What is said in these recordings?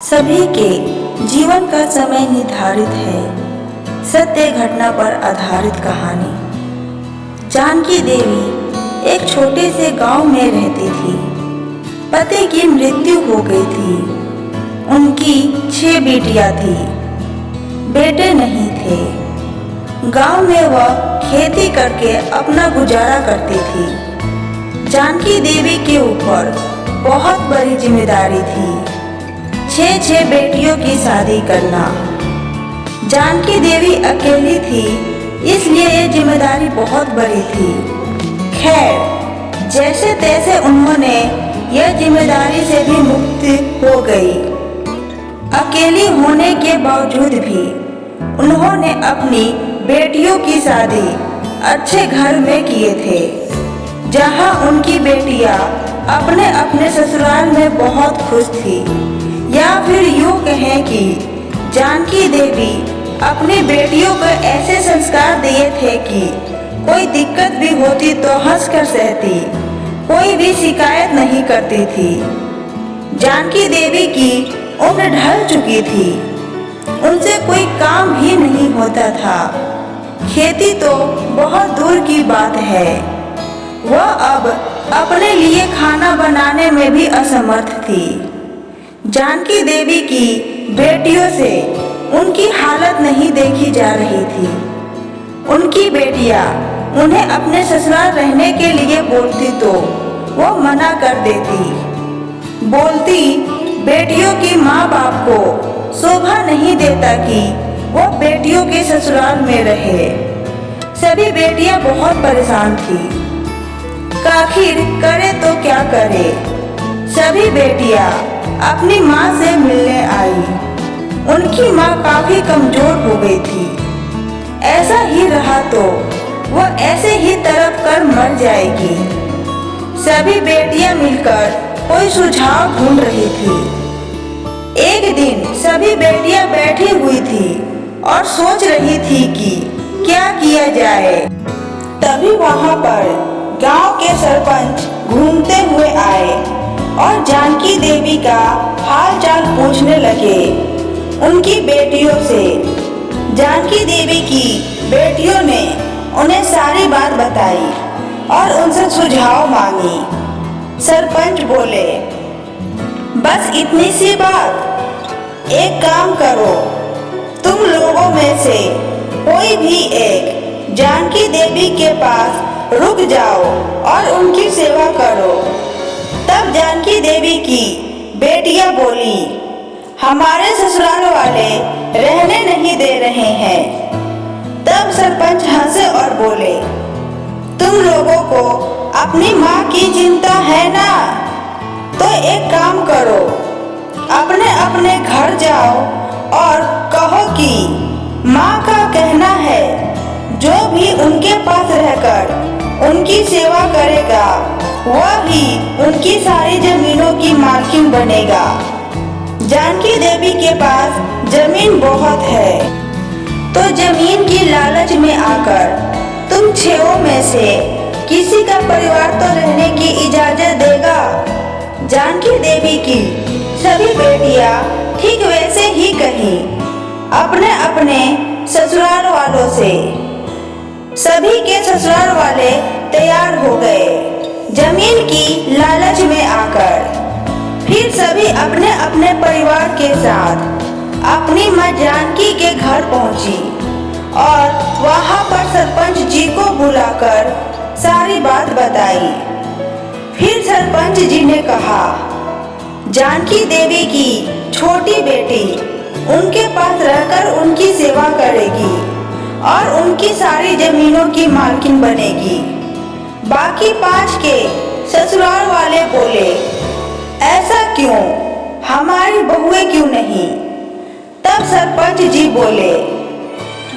सभी के जीवन का समय निर्धारित है। सत्य घटना पर आधारित कहानी। जानकी देवी एक छोटे से गांव में रहती थी। पति की मृत्यु हो गई थी। उनकी 6 बेटियां थी, बेटे नहीं थे। गांव में वह खेती करके अपना गुजारा करती थी। जानकी देवी के ऊपर बहुत बड़ी जिम्मेदारी थी, 6 बेटियों की शादी करना। जानकी देवी अकेली थी, इसलिए ये जिम्मेदारी बहुत बड़ी थी। खैर, जैसे तैसे उन्होंने यह जिम्मेदारी से भी मुक्ति हो गई। अकेली होने के बावजूद भी उन्होंने अपनी बेटियों की शादी अच्छे घर में किए थे, जहां उनकी बेटियां अपने अपने ससुराल में बहुत खुश थी। या फिर यूं कहें कि जानकी देवी अपनी बेटियों को ऐसे संस्कार दिए थे कि कोई दिक्कत भी होती तो हंसकर सहती, कोई भी शिकायत नहीं करती थी। जानकी देवी की उम्र ढल चुकी थी, उनसे कोई काम भी नहीं होता था। खेती तो बहुत दूर की बात है। वह अब अपने लिए खाना बनाने में भी असमर्थ थी। जानकी देवी की बेटियों से उनकी हालत नहीं देखी जा रही थी। उनकी बेटियां उन्हें अपने ससुराल रहने के लिए बोलती तो वो मना कर देती। बोलती बेटियों की माँ बाप को शोभा नहीं देता कि वो बेटियों के ससुराल में रहे। सभी बेटियां बहुत परेशान थी। आखिर करे तो क्या करे। सभी बेटियां अपनी माँ से मिलने आई। उनकी माँ काफी कमजोर हो गई थी। ऐसा ही रहा तो वो ऐसे ही तड़प कर मर जाएगी। सभी बेटियां मिलकर कोई सुझाव ढूंढ रही थी। एक दिन सभी बेटियां बैठी हुई थी और सोच रही थी कि क्या किया जाए। तभी वहां पर गांव के सरपंच घूमते हुए आए और जानकी देवी का हाल चाल पूछने लगे उनकी बेटियों से। जानकी देवी की बेटियों ने उन्हें सारी बात बताई और उनसे सुझाव मांगी। सरपंच बोले, बस इतनी सी बात, एक काम करो, तुम लोगों में से कोई भी एक जानकी देवी के पास रुक जाओ और उनकी सेवा करो। तब जानकी देवी की बेटियां बोली, हमारे ससुराल वाले रहने नहीं दे रहे हैं। तब सरपंच हंसे और बोले, तुम लोगों को अपनी माँ की चिंता है ना, तो एक काम करो, अपने अपने घर जाओ और कहो कि माँ का कहना है जो भी उनके पास रहकर उनकी सेवा करेगा वह ही उनकी सारी जमीनों की मालकिन बनेगा। जानकी देवी के पास जमीन बहुत है, तो जमीन की लालच में आकर तुम 6 में से किसी का परिवार तो रहने की इजाजत देगा। जानकी देवी की सभी बेटियां ठीक वैसे ही कहीं अपने अपने ससुराल वालों से। सभी के ससुराल वाले तैयार हो गए जमीन की लालच में आकर। फिर सभी अपने अपने परिवार के साथ अपनी माँ जानकी के घर पहुंची और वहां पर सरपंच जी को बुलाकर सारी बात बताई। फिर सरपंच जी ने कहा, जानकी देवी की छोटी बेटी उनके पास रहकर उनकी सेवा करेगी और उनकी सारी जमीनों की मालकिन बनेगी। बाकी 5 के ससुराल वाले बोले, ऐसा क्यों, हमारी बहुएं क्यों नहीं। तब सरपंच जी बोले,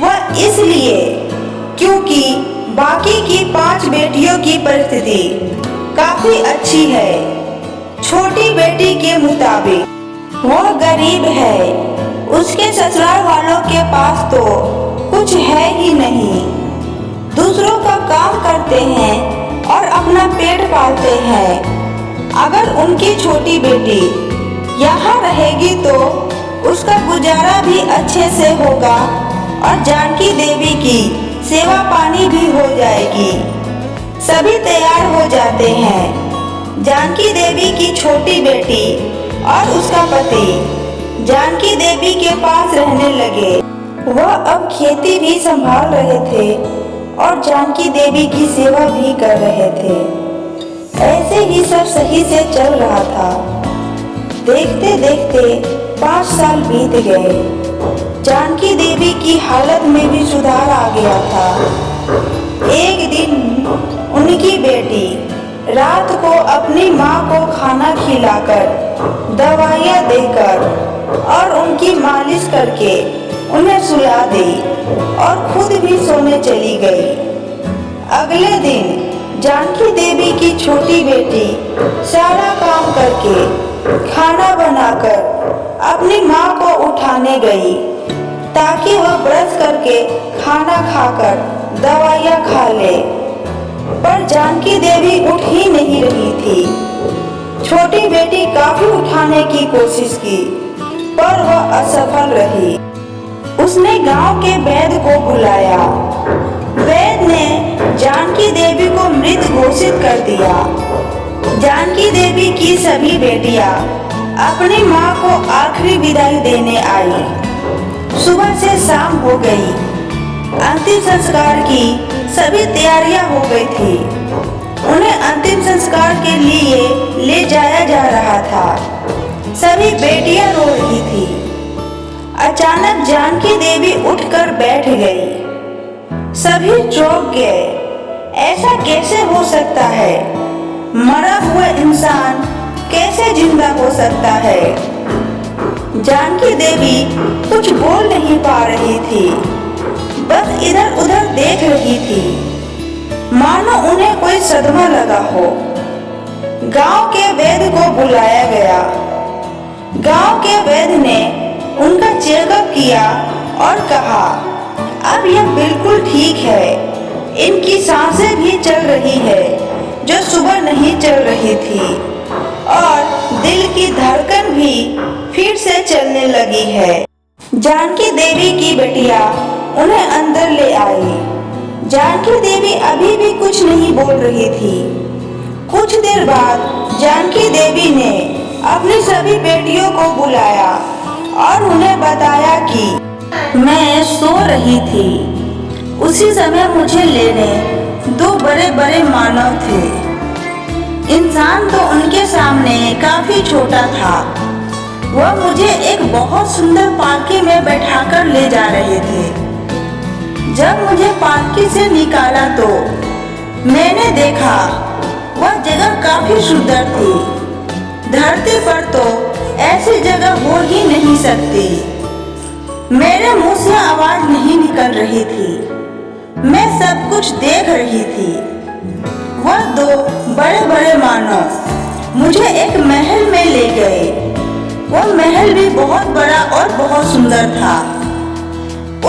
वह इसलिए क्योंकि बाकी की 5 बेटियों की परिस्थिति काफी अच्छी है। छोटी बेटी के मुताबिक वह गरीब है, उसके ससुराल वालों के पास तो कुछ है ही नहीं। दूसरों का काम करते हैं और अपना पेट पालते हैं। अगर उनकी छोटी बेटी यहाँ रहेगी तो उसका गुजारा भी अच्छे से होगा और जानकी देवी की सेवा पानी भी हो जाएगी। सभी तैयार हो जाते हैं। जानकी देवी की छोटी बेटी और उसका पति जानकी देवी के पास रहने लगे। वह अब खेती भी संभाल रहे थे और जानकी देवी की सेवा भी कर रहे थे। ऐसे ही सब सही से चल रहा था। देखते देखते 5 साल बीत गए। जानकी देवी की हालत में भी सुधार आ गया था। एक दिन उनकी बेटी रात को अपनी माँ को खाना खिलाकर, दवाइयाँ देकर और उनकी मालिश करके उन्हें सुला दी और खुद भी सोने चली गई। अगले दिन जानकी देवी की छोटी बेटी सारा काम करके, खाना बनाकर अपनी माँ को उठाने गई ताकि वह ब्रश करके खाना खाकर दवाइयाँ खा ले। पर जानकी देवी उठ ही नहीं रही थी। छोटी बेटी काफी उठाने की कोशिश की पर वह असफल रही। उसने गांव के वैद्य को बुलाया। वैद्य ने जानकी देवी को मृत घोषित कर दिया। जानकी देवी की सभी बेटियां अपनी माँ को आखिरी विदाई देने आई। सुबह से शाम हो गई। अंतिम संस्कार की सभी तैयारियां हो गई थी। उन्हें अंतिम संस्कार के लिए ले जाया जा रहा था। सभी बेटियां रो रही थी। अचानक जानकी देवी उठकर बैठ गई। सभी चौंक गए। ऐसा कैसे हो सकता है? मरा हुआ इंसान कैसे जिंदा हो सकता है? जानकी देवी कुछ बोल नहीं पा रही थी, बस इधर उधर देख रही थी, मानो उन्हें कोई सदमा लगा हो। गांव के वैद्य को बुलाया गया। गांव के वैद्य ने उनका चेकअप किया और कहा, अब यह बिल्कुल ठीक है। इनकी सांसें भी चल रही है जो सुबह नहीं चल रही थी और दिल की धड़कन भी फिर से चलने लगी है। जानकी देवी की बेटिया उन्हें अंदर ले आई। जानकी देवी अभी भी कुछ नहीं बोल रही थी। कुछ देर बाद जानकी देवी ने अपनी सभी बेटियों को बुलाया और उन्हें बताया कि मैं सो रही थी। उसी समय मुझे लेने 2 बड़े बड़े मानव थे। इंसान तो उनके सामने काफी छोटा था। वह मुझे एक बहुत सुंदर पालकी में बैठाकर ले जा रहे थे। जब मुझे पालकी से निकाला तो मैंने देखा वह जगह काफी सुंदर थी। धरती पर तो ऐसी जगह हो ही नहीं सकती। मेरे मुंह से आवाज नहीं निकल रही थी। मैं सब कुछ देख रही थी। वह 2 बड़े बड़े मानव मुझे एक महल में ले गए। वह महल भी बहुत बड़ा और बहुत सुंदर था।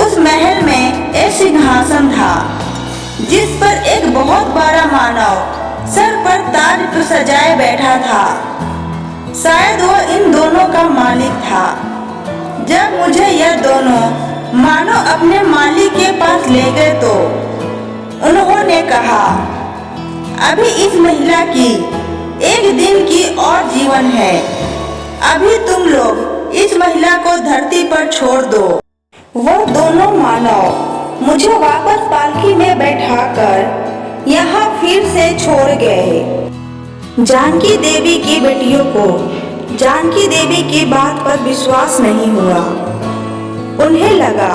उस महल में एक सिंहासन था जिस पर एक बहुत बड़ा मानव सर पर ताज सजाए बैठा था। शायद वह इन दोनों का मालिक था। जब मुझे यह दोनों मानव अपने मालिक के पास ले गए तो उन्होंने कहा, अभी इस महिला की 1 दिन की और जीवन है। अभी तुम लोग इस महिला को धरती पर छोड़ दो। वह दोनों मानव मुझे वापस पालकी में बैठाकर यहाँ फिर से छोड़ गए। जानकी देवी की बेटियों को जानकी देवी की बात पर विश्वास नहीं हुआ। उन्हें लगा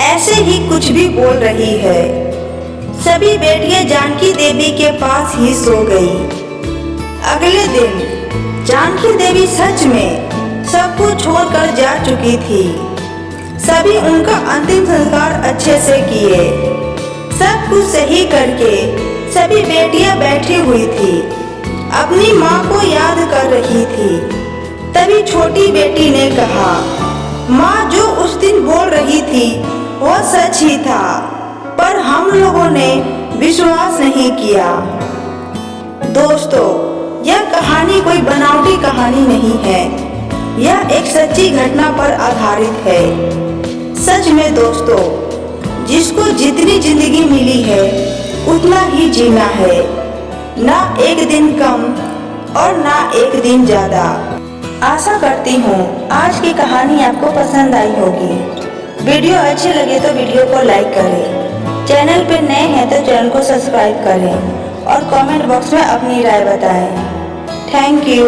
ऐसे ही कुछ भी बोल रही है। सभी बेटियां जानकी देवी के पास ही सो गई। अगले दिन जानकी देवी सच में सब कुछ छोड़कर जा चुकी थी। सभी उनका अंतिम संस्कार अच्छे से किए। सब कुछ सही करके सभी बेटियां बैठी हुई थी, अपनी माँ को याद कर रही थी। तभी छोटी बेटी ने कहा, माँ जो उस दिन बोल रही थी वो सच ही था, पर हम लोगों ने विश्वास नहीं किया। दोस्तों, यह कहानी कोई बनावटी कहानी नहीं है। यह एक सच्ची घटना पर आधारित है। सच में दोस्तों, जिसको जितनी जिंदगी मिली है उतना ही जीना है, ना एक दिन कम और ना एक दिन ज्यादा। आशा करती हूँ आज की कहानी आपको पसंद आई होगी। वीडियो अच्छी लगे तो वीडियो को लाइक करें, चैनल पे नए हैं तो चैनल को सब्सक्राइब करें और कमेंट बॉक्स में अपनी राय बताएं। Thank you.